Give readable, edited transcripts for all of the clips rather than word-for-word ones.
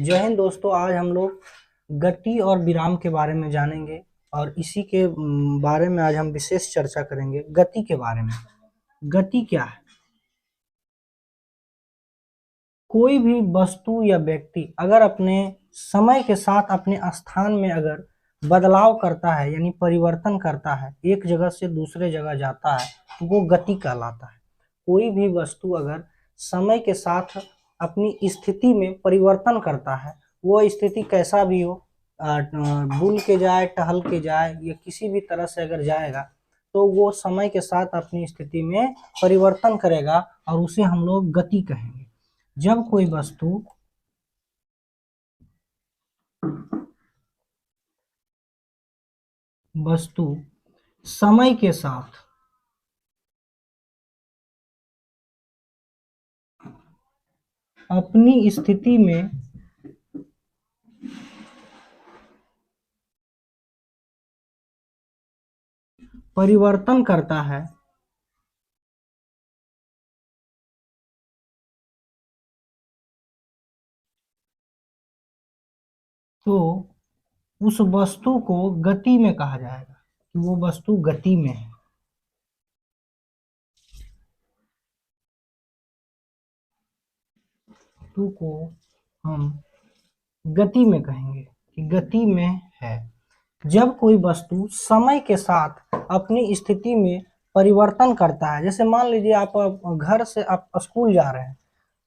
जय हिंद दोस्तों। आज हम लोग गति और विराम के बारे में जानेंगे और इसी के बारे में आज हम विशेष चर्चा करेंगे। गति के बारे में। गति क्या है? कोई भी वस्तु या व्यक्ति अगर अपने समय के साथ अपने स्थान में अगर बदलाव करता है यानी परिवर्तन करता है, एक जगह से दूसरे जगह जाता है, तो वो गति कहलाता है। कोई भी वस्तु अगर समय के साथ अपनी स्थिति में परिवर्तन करता है, वो स्थिति कैसा भी हो, बुल के जाए, टहल के जाए या किसी भी तरह से अगर जाएगा, तो वो समय के साथ अपनी स्थिति में परिवर्तन करेगा और उसे हम लोग गति कहेंगे। जब कोई वस्तु समय के साथ अपनी स्थिति में परिवर्तन करता है, तो उस वस्तु को गति में कहा जाएगा कि वो वस्तु गति में है। वस्तु को हम गति में कहेंगे कि गति में है। जब कोई वस्तु समय के साथ अपनी स्थिति में परिवर्तन करता है, जैसे मान लीजिए आप घर से आप स्कूल जा रहे हैं,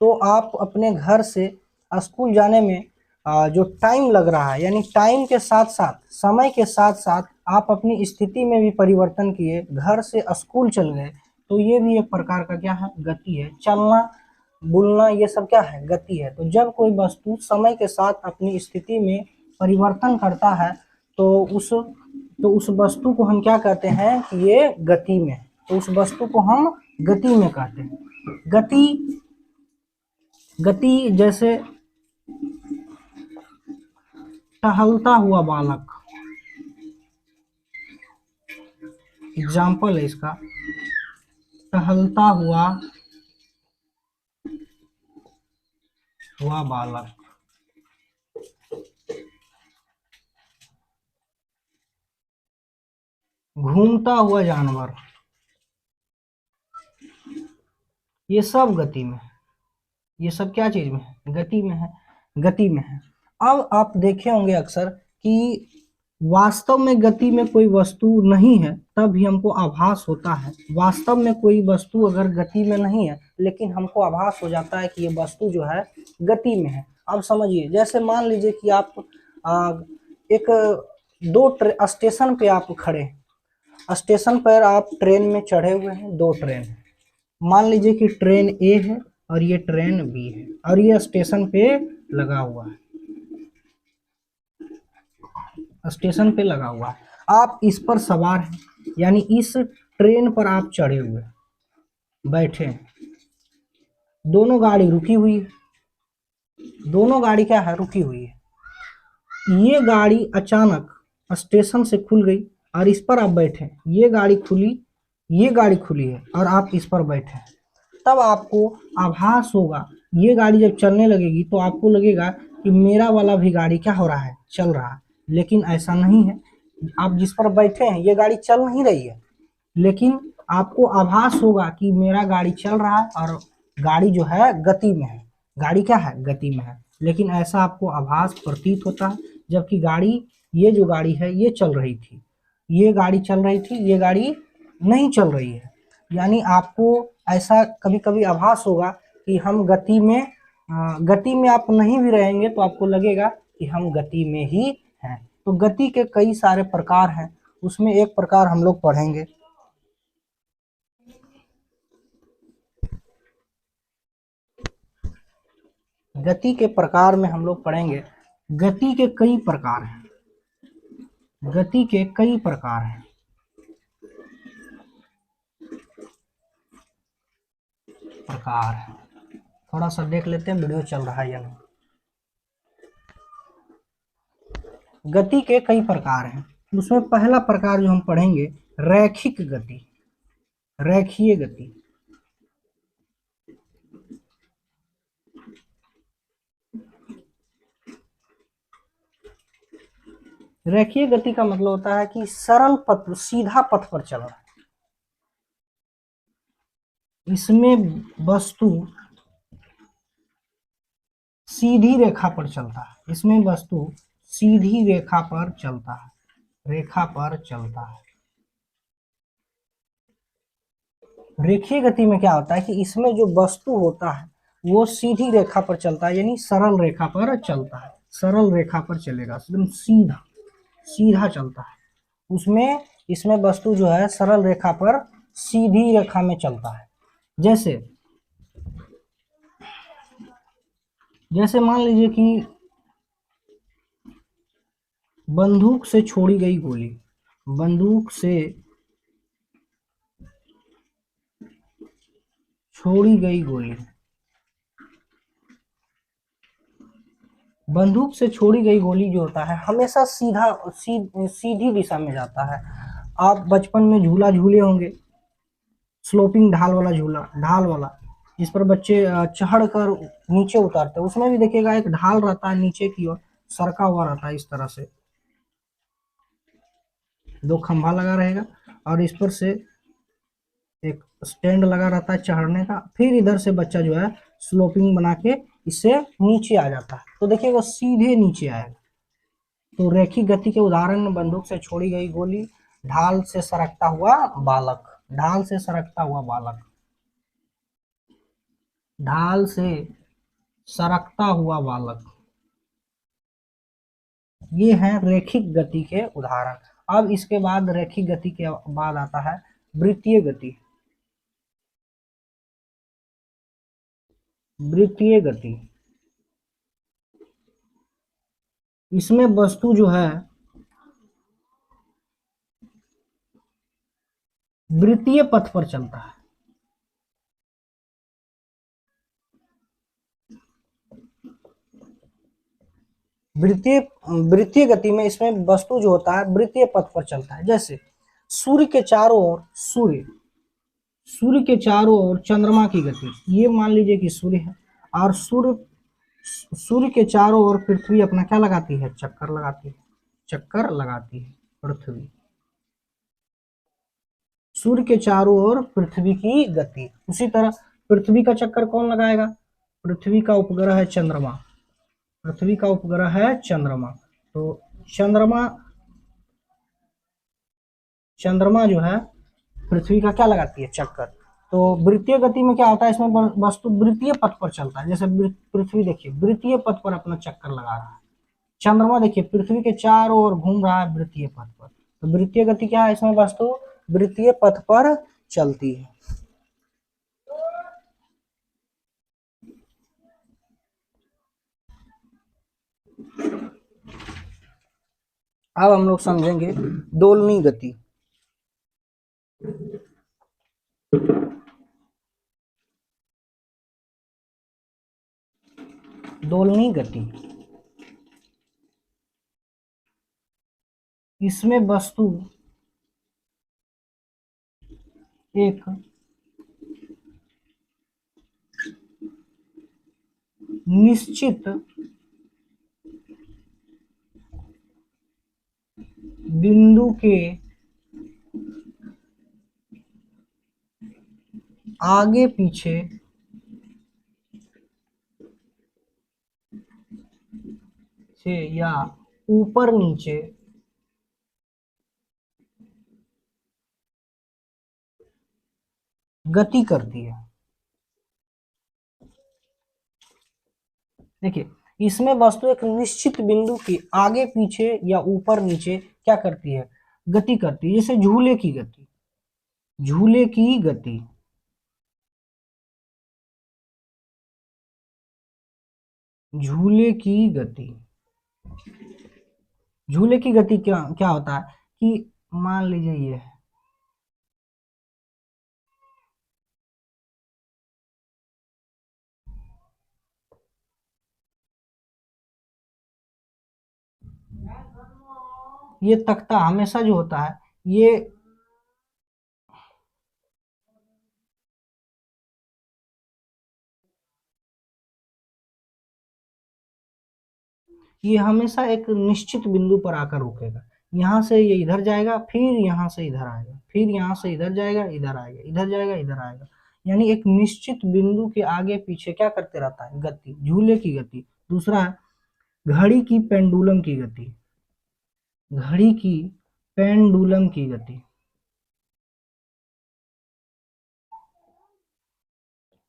तो आप अपने घर से स्कूल जाने में जो टाइम लग रहा है, यानी टाइम के साथ साथ, समय के साथ साथ आप अपनी स्थिति में भी परिवर्तन किए, घर से स्कूल चल गए, तो ये भी एक प्रकार का क्या है? गति है। चलना, बुलना, ये सब क्या है? गति है। तो जब कोई वस्तु समय के साथ अपनी स्थिति में परिवर्तन करता है, तो उस वस्तु को हम क्या कहते हैं कि ये गति में है। तो उस वस्तु को हम गति में कहते हैं। गति जैसे टहलता हुआ बालक, एग्जाम्पल है इसका। टहलता हुआ बालक, घूमता हुआ जानवर, ये सब गति में है। ये सब क्या चीज में है? गति में है। गति में है। अब आप देखे होंगे अक्सर कि वास्तव में गति में कोई वस्तु नहीं है, तब भी हमको आभास होता है। वास्तव में कोई वस्तु अगर गति में नहीं है, लेकिन हमको आभास हो जाता है कि ये वस्तु जो है गति में है। अब समझिए, जैसे मान लीजिए कि आप एक स्टेशन पे आप खड़े हैं। स्टेशन पर आप ट्रेन में चढ़े हुए हैं, दो ट्रेन है। मान लीजिए कि ट्रेन ए है और ये ट्रेन बी है और ये स्टेशन पे लगा हुआ है। स्टेशन पे लगा हुआ है, आप इस पर सवार हैं, यानी इस ट्रेन पर आप चढ़े हुए बैठे हैं। दोनों गाड़ी रुकी हुई है। दोनों गाड़ी क्या है? रुकी हुई है। ये गाड़ी अचानक स्टेशन से खुल गई और इस पर आप बैठे। ये गाड़ी खुली, ये गाड़ी खुली है और आप इस पर बैठे हैं। तब आपको आभास होगा, ये गाड़ी जब चलने लगेगी तो आपको लगेगा कि मेरा वाला भी गाड़ी क्या हो रहा है? चल रहा है। लेकिन ऐसा नहीं है। आप जिस पर बैठे हैं ये गाड़ी चल नहीं रही है, लेकिन आपको आभास होगा कि मेरा गाड़ी चल रहा है और गाड़ी जो है गति में है। गाड़ी क्या है? गति में है। लेकिन ऐसा आपको आभास प्रतीत होता है, जबकि गाड़ी, ये जो गाड़ी है ये चल रही थी, ये गाड़ी चल रही थी, ये गाड़ी नहीं चल रही है। यानी आपको ऐसा कभी कभी आभास होगा कि हम गति में आप नहीं भी रहेंगे तो आपको लगेगा कि हम गति में ही हैं। तो गति के कई सारे प्रकार हैं, उसमें एक प्रकार हम लोग पढ़ेंगे। गति के प्रकार में हम लोग पढ़ेंगे, गति के कई प्रकार हैं। गति के कई प्रकार हैं। थोड़ा सा देख लेते हैं वीडियो चल रहा है या नहीं। गति के कई प्रकार हैं, उसमें पहला प्रकार जो हम पढ़ेंगे, रैखिक गति, रैखीय गति। रेखीय गति का मतलब होता है कि सरल पथ, सीधा पथ पर चल रहा है। इसमें वस्तु सीधी रेखा पर चलता है, इसमें वस्तु सीधी रेखा पर चलता है, रेखा पर चलता है। रेखीय गति में क्या होता है कि इसमें जो वस्तु होता है वो सीधी रेखा पर चलता है, यानी सरल रेखा पर चलता है, सरल रेखा पर चलेगा, एकदम सीधा सीधा चलता है। उसमें इसमें वस्तु जो है सरल रेखा पर सीधी रेखा में चलता है। जैसे जैसे मान लीजिए कि बंदूक से छोड़ी गई गोली, बंदूक से छोड़ी गई गोली, बंदूक से छोड़ी गई गोली जो होता है हमेशा सीधी दिशा में जाता है। आप बचपन में झूला झूले होंगे, स्लोपिंग ढाल वाला झूला, ढाल वाला, जिस पर बच्चे चढ़ कर नीचे उतारते हैं, उसमें भी देखिएगा एक ढाल रहता है नीचे की ओर सरका हुआ रहता है, इस तरह से दो खंभा लगा रहेगा और इस पर से एक स्टैंड लगा रहता है चढ़ने का, फिर इधर से बच्चा जो है स्लोपिंग बना के इससे नीचे आ जाता है, तो देखिएगा सीधे नीचे आएगा। तो रैखिक गति के उदाहरण में बंदूक से छोड़ी गई गोली, ढाल से सरकता हुआ बालक, ढाल से सरकता हुआ बालक, ढाल से सरकता हुआ बालक, ये हैं रैखिक गति के उदाहरण। अब इसके बाद रैखिक गति के बाद आता है वृत्तीय गति। वृत्तीय गति, इसमें वस्तु जो है वृत्तीय पथ पर चलता है। वृत्तीय वृत्तीय गति में इसमें वस्तु जो होता है वृत्तीय पथ पर चलता है। जैसे सूर्य के चारों ओर सूर्य के चारों ओर चंद्रमा की गति, ये मान लीजिए कि सूर्य है और सूर्य के चारों ओर पृथ्वी अपना क्या लगाती है, चक्कर लगाती है, चक्कर लगाती है पृथ्वी। सूर्य के चारों ओर पृथ्वी की गति, उसी तरह पृथ्वी का चक्कर कौन लगाएगा, पृथ्वी का उपग्रह है चंद्रमा, पृथ्वी का उपग्रह है चंद्रमा। तो चंद्रमा चंद्रमा जो है पृथ्वी का क्या लगाती है, चक्कर। तो वृत्तीय गति में क्या होता है, इसमें वस्तु वृत्तीय पथ पर चलता है। जैसे पृथ्वी देखिए वृत्तीय पथ पर अपना चक्कर लगा रहा है, चंद्रमा देखिए पृथ्वी के चारों ओर घूम रहा है वृत्तीय पथ पर। तो वृत्तीय गति क्या है, इसमें वस्तु वृत्तीय पथ पर चलती है। अब हम लोग समझेंगे दोलनी गति। दोलनी गति, इसमें वस्तु एक निश्चित बिंदु के आगे पीछे से या ऊपर नीचे गति करती है। देखिए इसमें वस्तु एक निश्चित बिंदु के आगे पीछे या ऊपर नीचे क्या करती है, गति करती है। जैसे झूले की गति, झूले की गति, झूले की गति, झूले की गति क्या क्या होता है कि मान लीजिए ये है, ये तख्ता हमेशा जो होता है ये हमेशा एक निश्चित बिंदु पर आकर रुकेगा। यहाँ से ये इधर जाएगा, फिर यहाँ से इधर आएगा, फिर यहाँ से इधर जाएगा, इधर आएगा, इधर जाएगा, इधर आएगा, यानी एक निश्चित बिंदु के आगे पीछे क्या करते रहता है, गति, झूले की गति। दूसरा है घड़ी की पेंडुलम की गति, घड़ी की पेंडुलम की गति।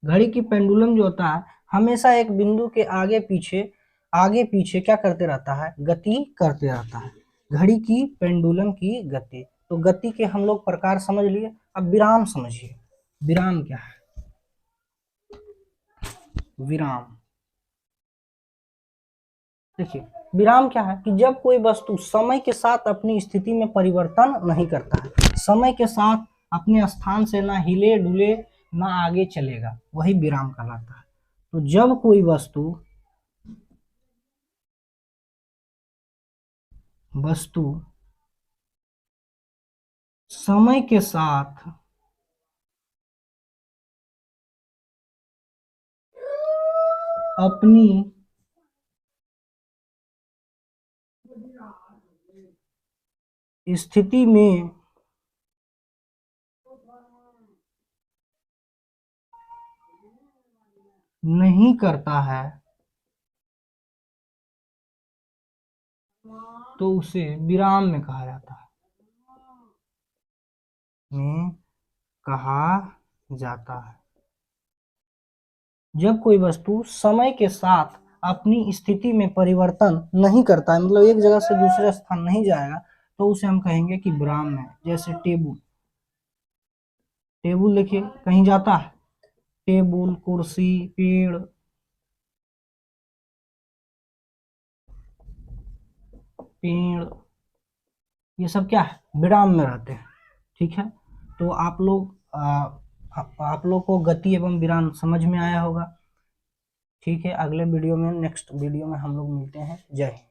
घड़ी की पेंडुलम जो होता है हमेशा एक बिंदु के आगे पीछे क्या करते रहता है, गति करते रहता है। घड़ी की पेंडुलम की गति। तो गति के हम लोग प्रकार समझ लिए। अब विराम समझिए। विराम क्या है? विराम, देखिए विराम क्या है कि जब कोई वस्तु समय के साथ अपनी स्थिति में परिवर्तन नहीं करता है, समय के साथ अपने स्थान से ना हिले डुले ना आगे चलेगा, वही विराम कहलाता है। तो जब कोई वस्तु समय के साथ अपनी स्थिति में नहीं करता है तो उसे विराम में कहा जाता है, जब कोई वस्तु समय के साथ अपनी स्थिति में परिवर्तन नहीं करता है, मतलब एक जगह से दूसरे स्थान नहीं जाएगा, तो उसे हम कहेंगे कि विराम में। जैसे टेबुल, टेबुल देखिए कहीं जाता है, टेबुल, कुर्सी, पेड़, ये सब क्या है, विराम में रहते हैं। ठीक है, तो आप लोग को गति एवं विराम समझ में आया होगा। ठीक है, अगले वीडियो में, नेक्स्ट वीडियो में हम लोग मिलते हैं। जय हिंद।